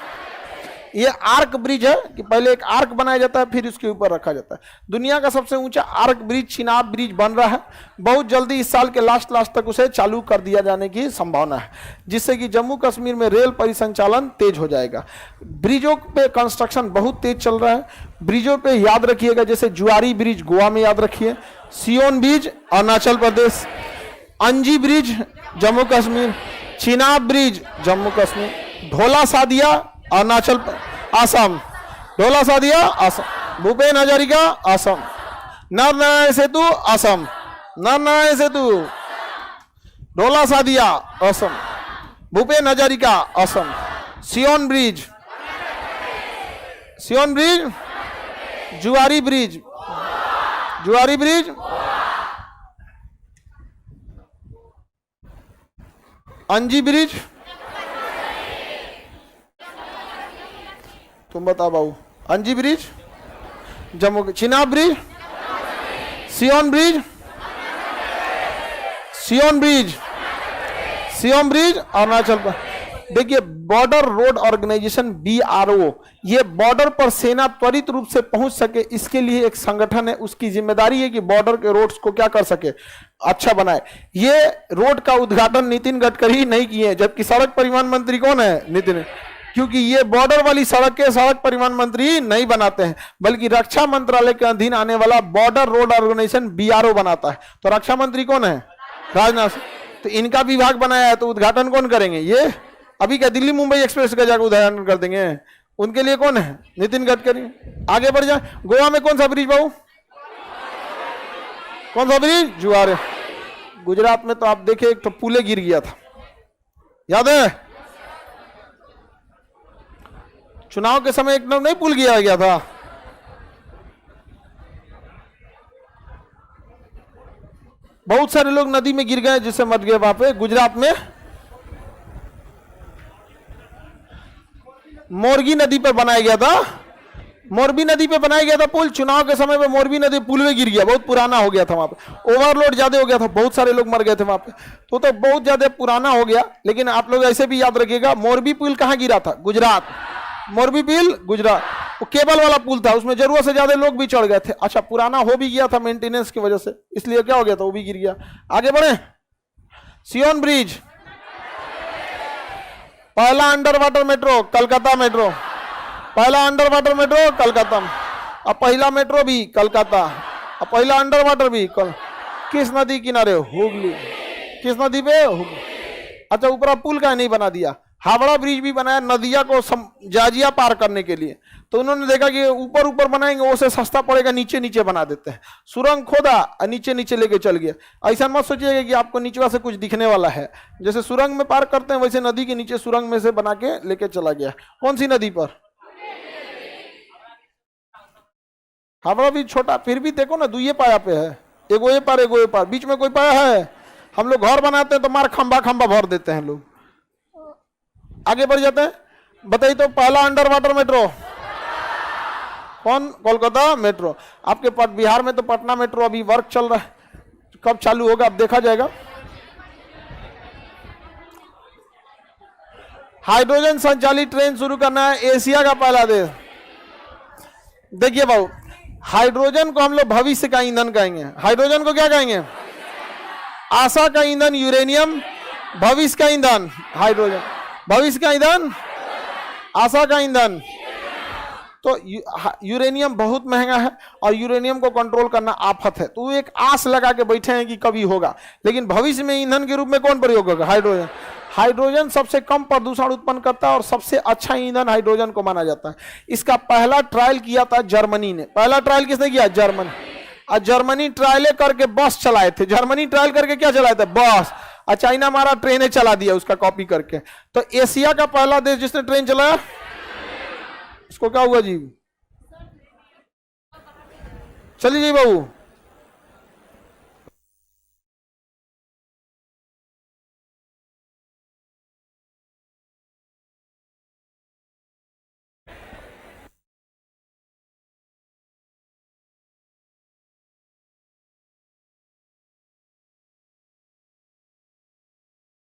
ये आर्क ब्रिज है कि पहले एक आर्क बनाया जाता है फिर उसके ऊपर रखा जाता है। दुनिया का सबसे ऊंचा आर्क ब्रिज चिनाब ब्रिज बन रहा है। बहुत जल्दी इस साल के लास्ट तक उसे चालू कर दिया जाने की संभावना है, जिससे कि जम्मू कश्मीर में रेल परिसंचालन तेज हो जाएगा। ब्रिजों पे कंस्ट्रक्शन बहुत तेज चल रहा है। ब्रिजों पे याद रखिएगा, जैसे जुआरी ब्रिज गोवा में याद रखिए, सियोन bridge Arunachal Pradesh, Anji bridge Jammu Kashmir, Chenab bridge Jammu Kashmir, Dhola Sadiya Arunachal Assam, Dhola Sadiya Assam, Bhupen Hazarika Assam, Naranarayan Setu Assam, Naranarayan Setu, Dhola Sadiya Assam, Bhupen Hazarika Assam, Sion bridge, Sion bridge, Zuari bridge, Zuari bridge, Anji bridge, तुम बताओ बाबू, Anji bridge, Jammu, Chenab bridge, Sion bridge, Sion bridge, Sion bridge, Arunachal Pradesh. देखिए बॉर्डर रोड ऑर्गेनाइजेशन BRO, ये बॉर्डर पर सेना त्वरित रूप से पहुंच सके, इसके लिए एक संगठन है, उसकी जिम्मेदारी है कि बॉर्डर के रोड्स को क्या कर सके, अच्छा बनाए। ये रोड का उद्घाटन नितिन गडकरी नहीं किए, जबकि सड़क परिवहन मंत्री कौन है, नितिन, क्योंकि ये बॉर्डर वाली सड़क के सड़क परिवहन मंत्री नहीं बनाते हैं, बल्कि रक्षा मंत्रालय के अधीन आने वाला बॉर्डर रोड ऑर्गेनाइजेशन BRO बनाता है। तो रक्षा मंत्री कौन है, राजनाथ। तो इनका विभाग बनाया है, तो उद्घाटन कौन करेंगे, ये अभी क्या दिल्ली मुंबई एक्सप्रेस का जाकर उद्घाटन कर देंगे, उनके लिए कौन है, नितिन गडकरी। आगे बढ़ जाए, गोवा में कौन सा ब्रिज बाबू, कौन सा ब्रिज, जुआरे। गुजरात में तो आप देखे एक तो पुले गिर गया था, याद है, चुनाव के समय एकदम नहीं पुल गिरा गया था। बहुत सारे लोग नदी में गिर गए, जिससे मर गए वहां पे। गुजरात में मोरगी नदी पर बनाया गया था, मोरबी नदी पे बनाया गया था पुल। चुनाव के समय पे मोरबी नदी पुल में गिर गया, बहुत पुराना हो गया था, वहां पे ओवरलोड ज्यादा हो गया था, बहुत सारे लोग मर गए थे वहां पे, तो बहुत ज्यादा पुराना हो गया। लेकिन आप लोग ऐसे भी याद रखिएगा, मोरबी पुल कहां गिरा था, गुजरात। मोरबी पुल गुजरात, वो केबल वाला पुल था, उसमें जरूरत से ज्यादा लोग भी चढ़ गए थे। अच्छा, पुराना हो भी गया था मेंटेनेंस की वजह से, इसलिए क्या हो गया था, वो भी गिर गया। आगे बढ़े, सियोन ब्रिज, पहला under water metro Calcutta metro, पहला अंडर वाटर मेट्रो कलकत्ता, अब पहला मेट्रो भी कलकत्ता, अब पहला अंडर वाटर भी किस नदी किनारे, हुगली। किस नदी पे, हुगली। अच्छा, ऊपर पुल का नहीं बना दिया, हावड़ा ब्रिज भी बनाया नदिया को जाजिया पार करने के लिए। तो उन्होंने देखा कि ऊपर ऊपर बनाएंगे वो से सस्ता पड़ेगा, नीचे नीचे बना देते हैं। सुरंग खोदा और नीचे नीचे लेके चल गया। ऐसा मत सोचिएगा कि आपको नीचे से कुछ दिखने वाला है, जैसे सुरंग में पार करते हैं वैसे नदी के नीचे सुरंग में से बना के लेके चला गया। कौन सी नदी पर, हावड़ा भी छोटा, फिर भी देखो ना, दुइये पाया पे है, एगो ये पार एगो ये पार, बीच में कोई पाया है। हम लोग घर बनाते हैं तो मार खंबा खंबा भर देते हैं लोग। आगे बढ़ जाते हैं, बताइए तो पहला अंडर वाटर मेट्रो कौन, कोलकाता मेट्रो। आपके बिहार में तो पटना मेट्रो अभी वर्क चल रहा है, कब चालू होगा अब देखा जाएगा। हाइड्रोजन संचालित ट्रेन शुरू करना है एशिया का पहला देश। देखिए बाबू, हाइड्रोजन को हम लोग भविष्य का ईंधन कहेंगे। हाइड्रोजन को क्या कहेंगे, आशा का ईंधन यूरेनियम, भविष्य का ईंधन हाइड्रोजन, भविष्य का ईंधन आशा का ईंधन। तो यूरेनियम बहुत महंगा है और यूरेनियम को कंट्रोल करना आफत है, तो एक आस लगा के बैठे हैं कि कभी होगा। लेकिन भविष्य में ईंधन के रूप में कौन प्रयोग होगा, हाइड्रोजन। हाइड्रोजन सबसे कम प्रदूषण उत्पन्न करता है और सबसे अच्छा ईंधन हाइड्रोजन को माना जाता है। इसका पहला ट्रायल किया था जर्मनी ने। पहला ट्रायल किसने किया, जर्मनी। और जर्मनी ट्रायल करके बस चलाए थे, जर्मनी ट्रायल करके क्या चलाए थे, बस। और चाइना हमारा ट्रेनें चला दिया उसका कॉपी करके। तो एशिया का पहला देश जिसने ट्रेन चलाया, इसको क्या हुआ जी, चलिए जी बाबू।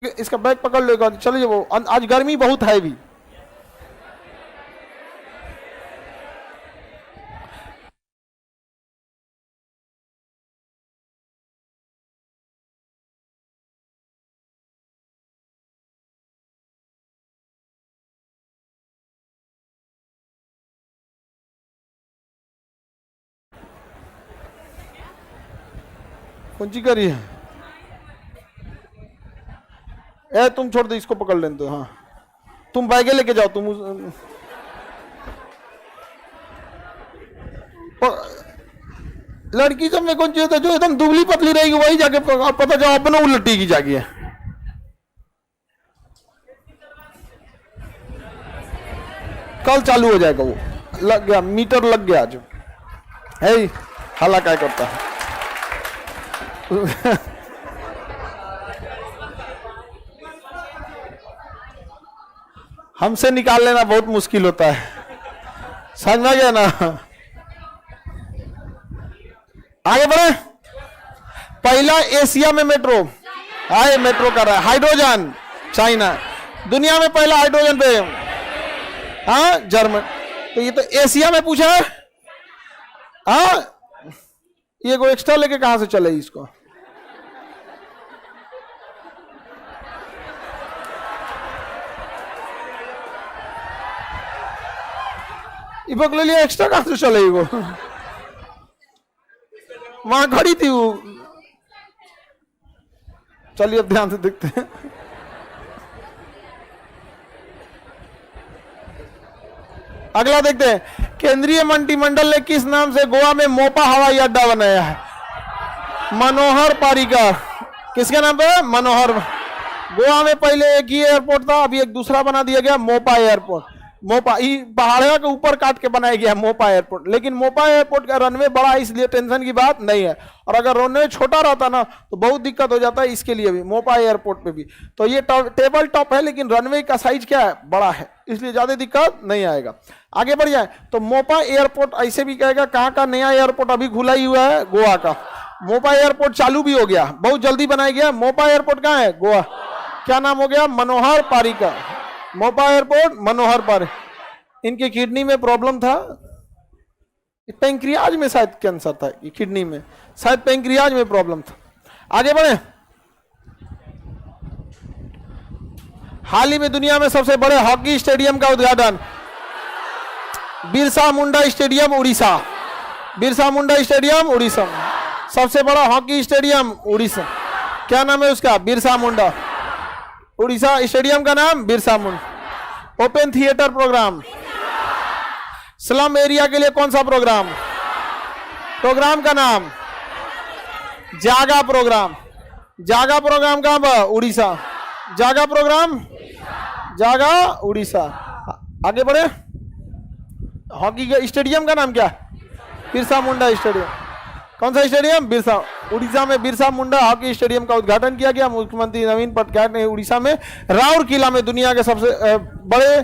इसका बैग पकड़ लेगा, चलिए वो, आज गर्मी बहुत है भी। कौन सी करी है, ए तुम छोड़ दो, इसको पकड़ लेते। हाँ, तुम बैगे लेके जाओ, तुम लड़की सब में कौन चाहिए था, जो एकदम दुबली पतली रहेगी वही जाके पता जाओ अपना उलटी की जागी है। कल चालू हो जाएगा, वो लग गया, मीटर लग गया जो है। हल्ला क्या करता है हमसे निकाल लेना बहुत मुश्किल होता है, समझ में गया ना। आगे बढ़े। पहला एशिया में मेट्रो, हाय मेट्रो कर रहा है, हाइड्रोजन चाइना, दुनिया में पहला हाइड्रोजन पे, हाँ जर्मन। तो ये तो एशिया में पूछा है, हाँ ये को एक्स्ट्रा लेके कहां से चले इसको। इबक ले लिया, एक्स्ट्रा कहां से चले वो, वहां खड़ी थी वो। चलिए अब ध्यान से देखते हैं। अगला देखते हैं, केंद्रीय मंत्रिमंडल ने किस नाम से गोवा में मोपा हवाई अड्डा बनाया है? मनोहर पारिकर, किसके नाम पे? मनोहर। गोवा में पहले एक ही एयरपोर्ट था, अभी एक दूसरा बना दिया गया, मोपा एयरपोर्ट। मोपा पहाड़ियों के ऊपर काट के बनाया गया मोपा एयरपोर्ट, लेकिन मोपा एयरपोर्ट का रनवे बड़ा है, इसलिए टेंशन की बात नहीं है। और अगर रनवे छोटा रहता ना तो बहुत दिक्कत हो जाता है, इसके लिए भी मोपा एयरपोर्ट पे भी। तो ये टेबल टॉप है, लेकिन रनवे का साइज क्या है? बड़ा है, इसलिए ज्यादा दिक्कत नहीं आएगा। आगे बढ़ जाए तो मोपा एयरपोर्ट ऐसे भी कहेगा, कहाँ का नया एयरपोर्ट अभी खुला ही हुआ है, गोवा का। मोपा एयरपोर्ट चालू भी हो गया, बहुत जल्दी बनाया गया। मोपा एयरपोर्ट कहाँ है? गोवा। क्या नाम हो गया? मनोहर पारिकर। मोपा एयरपोर्ट मनोहर पारिकर। इनके किडनी में प्रॉब्लम था, पेंक्रियाज में शायद कैंसर था, किडनी में शायद पेंक्रियाज में प्रॉब्लम था। आगे बढ़े। हाल ही में दुनिया में सबसे बड़े हॉकी स्टेडियम का उद्घाटन, बिरसा मुंडा स्टेडियम उड़ीसा। बिरसा मुंडा स्टेडियम उड़ीसा, सबसे बड़ा हॉकी स्टेडियम उड़ीसा। क्या नाम है उसका? बिरसा मुंडा। उड़ीसा स्टेडियम का नाम Birsa Munda. Open theatre programme, slum area के लिए कौन सा प्रोग्राम? प्रोग्राम का नाम जागा प्रोग्राम। जागा प्रोग्राम कहां पर? उड़ीसा। जागा प्रोग्राम, जागा उड़ीसा। आगे बढ़े। हॉकी के स्टेडियम का नाम क्या? बिरसा मुंडा स्टेडियम। कौन सा स्टेडियम? बिरसा। उड़ीसा में बिरसा मुंडा हॉकी स्टेडियम का उद्घाटन किया गया। मुख्यमंत्री नवीन पटनायक ने उड़ीसा में राउरकेला में दुनिया के सबसे बड़े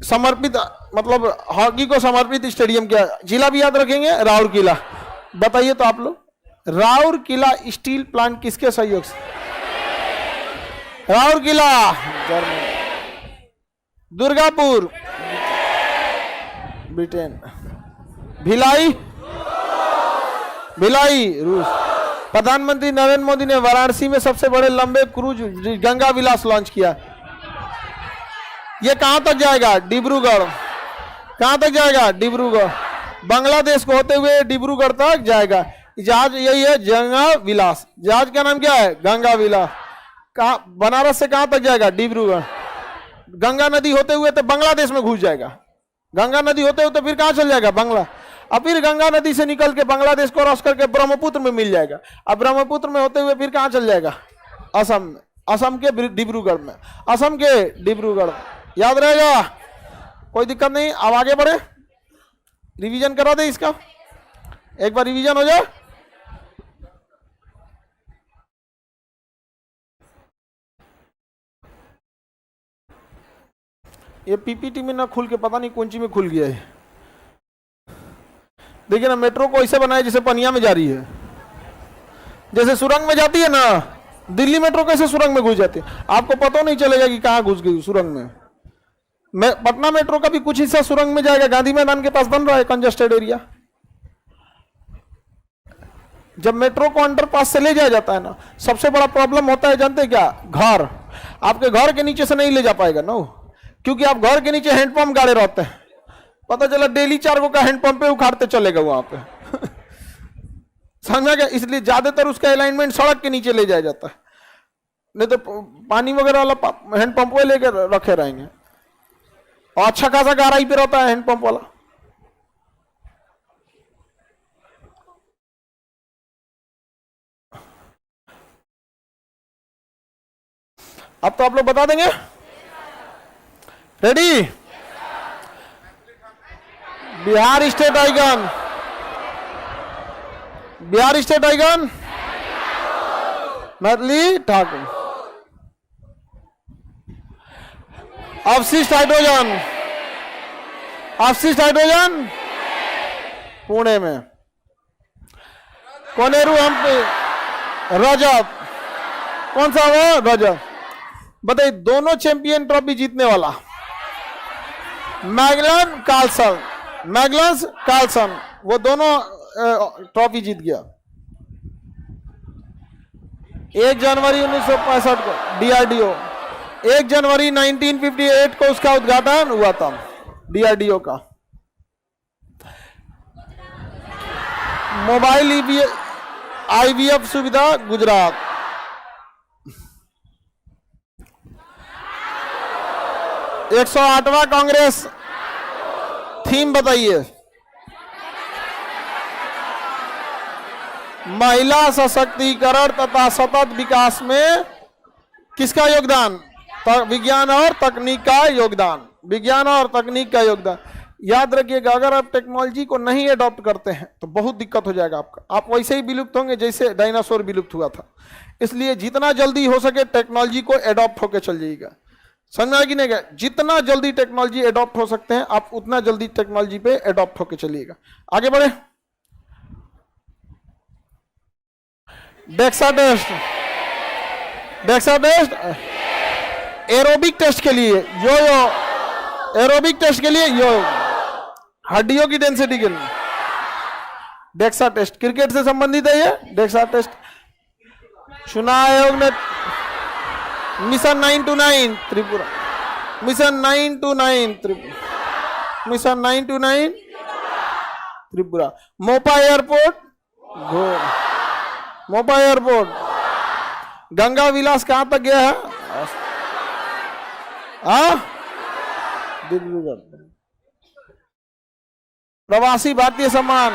समर्पित, मतलब हॉकी को समर्पित स्टेडियम किया। जिला भी याद रखेंगे, राउरकेला। बताइए तो आप लोग, राउरकेला स्टील प्लांट किसके सहयोग से? राउरकेला दुर्गापुर ब्रिटेन, भिलाई भिलाई रूस। प्रधानमंत्री नरेंद्र मोदी ने वाराणसी में सबसे बड़े लंबे क्रूज गंगा विलास लॉन्च किया। ये कहां तक जाएगा? डिब्रूगढ़। कहां तक जाएगा? डिब्रूगढ़। बांग्लादेश को होते हुए डिब्रूगढ़ तक जाएगा। जहाज यही है, गंगा विलास। जहाज का नाम क्या है? गंगा विलास। कहा बनारस से कहां तक जाएगा? डिब्रूगढ़। गंगा नदी होते हुए तो बांग्लादेश में घुस जाएगा। गंगा नदी होते हुए तो फिर कहां चल जाएगा? बांग्ला। अब फिर गंगा नदी से निकल के बांग्लादेश को क्रॉस करके ब्रह्मपुत्र में मिल जाएगा। अब ब्रह्मपुत्र में होते हुए फिर कहां चल जाएगा? असम में। असम के डिब्रूगढ़ में। असम के डिब्रूगढ़। याद रहेगा, कोई दिक्कत नहीं। अब आगे बढ़े, रिवीजन करा दे इसका, एक बार रिवीजन हो जाए। ये पीपीटी में ना खुल के पता नहीं कौन सी में खुल गया है। देखिए ना, मेट्रो को ऐसे बनाया जैसे पनिया में जा रही है, जैसे सुरंग में जाती है ना। दिल्ली मेट्रो कैसे सुरंग में घुस जाती है, आपको पता नहीं चलेगा कि कहां घुस गई सुरंग में। पटना मेट्रो का भी कुछ हिस्सा सुरंग में जाएगा, गांधी मैदान के पास बन रहा है कंजेस्टेड एरिया। जब मेट्रो को अंडरपास से ले जाया जाता है ना, सबसे बड़ा प्रॉब्लम होता है जानते क्या? घर। आपके घर के नीचे से नहीं ले जा पाएगा ना, क्योंकि आप घर के नीचे हैंडपंप गाड़े रहते हैं। पता चला डेली 4 का हैंडपंप पे उखाड़ते चलेगा वहां पे समझा क्या? इसलिए ज्यादातर उसका अलाइनमेंट सड़क के नीचे ले जाया जाता है, नहीं तो पानी वगैरह वाला हैंडपंप पे लेकर रखे रहेंगे। और अच्छा खासा गहराई पे रहता है हैंडपंप वाला। अब तो आप लोग बता देंगे। Ready? Bihar state icon, Bihar state icon Maithili Thakur. अवशिष्ट हाइड्रोजन, अवशिष्ट हाइड्रोजन पुणे में। कोनेरू हम्पी रजत, कौन सा वो रजत? बताइए दोनों चैंपियन ट्रॉफी जीतने वाला मैगलन कार्लसन, मैगलस कार्लसन, वो दोनों ट्रॉफी जीत गया। 1 जनवरी 1965 को डीआरडीओ, 1 जनवरी 1958 को उसका उद्घाटन हुआ था डीआरडीओ का। मोबाइल आईवीएफ सुविधा गुजरात। एक 108वां कांग्रेस थीम बताइए। महिला सशक्तिकरण तथा सतत विकास में किसका योगदान? विज्ञान और तकनीक का योगदान, विज्ञान और तकनीक का योगदान। याद रखिएगा, अगर आप टेक्नोलॉजी को नहीं अडॉप्ट करते हैं तो बहुत दिक्कत हो जाएगा आपका। आप वैसे ही विलुप्त होंगे जैसे डायनासोर विलुप्त हुआ था। इसलिए जितना जल्दी हो सके टेक्नोलॉजी को अडॉप्ट होकर चल जाइएगा। समझ में आ कि नहीं गया? जितना जल्दी टेक्नोलॉजी अडॉप्ट हो सकते हैं आप उतना जल्दी टेक्नोलॉजी पे अडॉप्ट होकर चलिएगा। आगे बढ़े। DEXA test, DEXA test aerobic test के लिए, यो एरोबिक टेस्ट के लिए यो, हड्डियों की डेंसिटी के लिए डेक्सा टेस्ट। क्रिकेट से संबंधित है ये डेक्सा टेस्ट। चुनाव आयोग ने mission 929 Tripura, mission 929 Tripura, mission 929 Tripura. Mopa airport, Mopa airport. Ganga Vilas कहां तक गया है? डिब्रूगढ़। प्रवासी भारतीय सम्मान।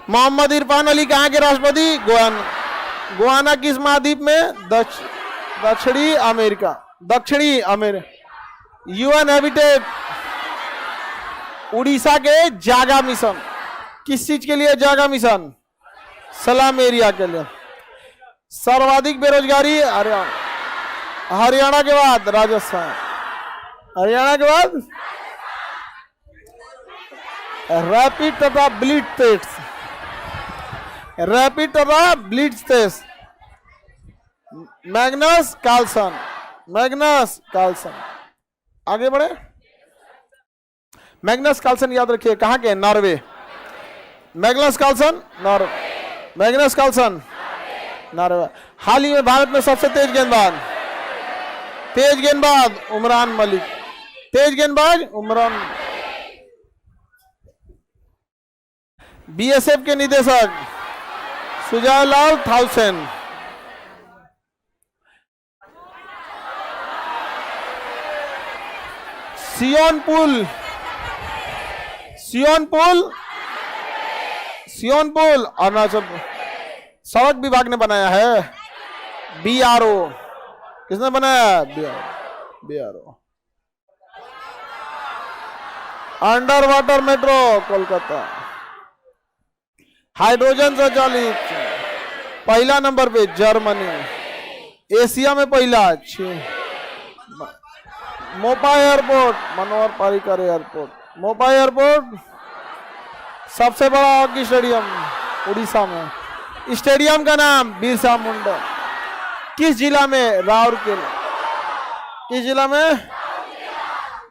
मोहम्मद इरफान अली कहां के राष्ट्रपति? गोवाना। गोवाना किस महाद्वीप में? दक्षिणी अमेरिका, दक्षिणी अमेरिका। यूएन हैबिटेट उड़ीसा के जागा मिशन, किस चीज के लिए जागा मिशन? सलाम एरिया के लिए। सर्वाधिक बेरोजगारी हरियाणा, हरियाणा के बाद राजस्थान, हरियाणा के बाद रैपिड तथा ब्लिट्ज टेस्ट, रैपिड तथा blitz test. Magnus Carlsen, Magnus Carlsen. आगे बढ़े। मैग्नस कार्लसन याद रखिए कहां के? Norway. Magnus Carlsen Norway, Magnus Carlsen Norway. हाल ही में भारत में सबसे तेज गेंदबाज, तेज गेंदबाज उमरान मलिक, तेज गेंदबाज उमरान। बीएसएफ के निदेशक सुजालाल थाउसेन। सियोनपुल, सियोनपुल, सियोनपुल अरुणाचल सड़क विभाग ने बनाया है। बीआरओ किसने बनाया? BRO. Under water metro Kolkata. Hydrogen संचालित पहला नंबर पे जर्मनी, एशिया में पहला। मोपा एयरपोर्ट, मनोहर पारिकर एयरपोर्ट, मोपा एयरपोर्ट। सबसे बड़ा हॉकी स्टेडियम उड़ीसा में। स्टेडियम का नाम बिरसा मुंडा। किस जिला में? राउरकेला। किस जिला में?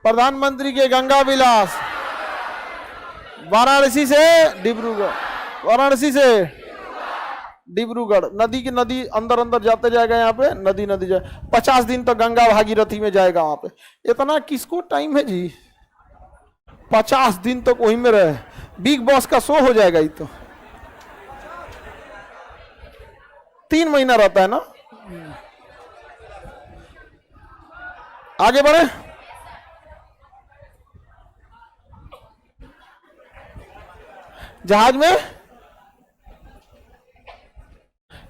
प्रधानमंत्री के गंगा विलास। वाराणसी से डिब्रूगढ़, वाराणसी से डिब्रूगढ़। नदी की नदी अंदर अंदर जाते जाएगा। यहाँ पे नदी नदी जाए। 50 दिन तो गंगा भागीरथी में जाएगा वहां पे। इतना किसको टाइम है जी? 50 दिन तक वहीं में रहे। बिग बॉस का शो हो जाएगा। ये तो 3 महीना रहता है ना। आगे बढ़े। जहाज में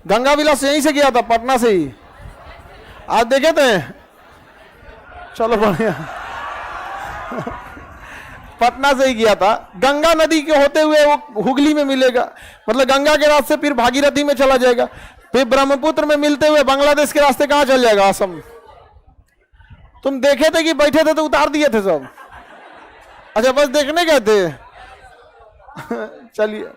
गंगा विलास यहीं से गया था, पटना से ही। आज देखे थे। चलो बढ़िया। पटना से ही गया था। गंगा नदी के होते हुए वो हुगली में मिलेगा, मतलब गंगा के रास्ते फिर भागीरथी में चला जाएगा, फिर ब्रह्मपुत्र में मिलते हुए बांग्लादेश के रास्ते कहां चल जाएगा? असम। तुम देखे थे कि बैठे थे तो उतार दिए थे सब? अच्छा बस देखने गए थे। चलिए।